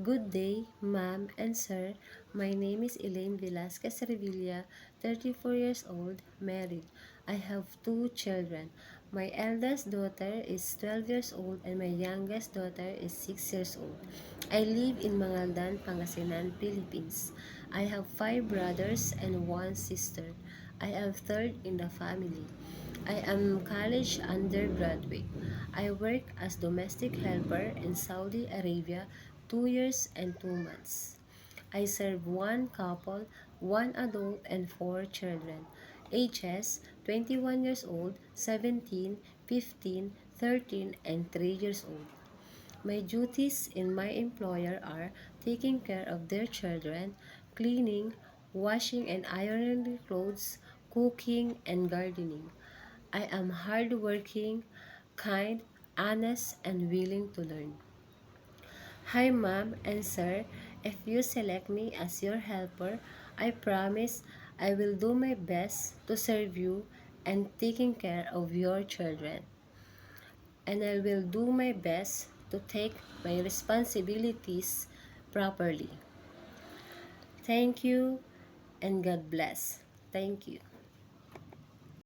Good day, ma'am and sir. My name is Elaine Velasquez Revilla, 34 years old, married. I have two children. My eldest daughter is 12 years old and my youngest daughter is 6 years old. I live in Mangaldan, Pangasinan, Philippines. I have 5 brothers and 1 sister. I am third in the family. I am college undergraduate. I work as domestic helper in Saudi Arabia 2 years and 2 months. I serve one couple, one adult, and 4 children. Ages 21 years old, 17, 15, 13, and 3 years old. My duties in my employer are taking care of their children, cleaning, washing and ironing their clothes, cooking, and gardening. I am hardworking, kind, honest, and willing to learn. Hi, ma'am and sir. If you select me as your helper, I promise I will do my best to serve you and taking care of your children. And I will do my best to take my responsibilities properly. Thank you and God bless. Thank you.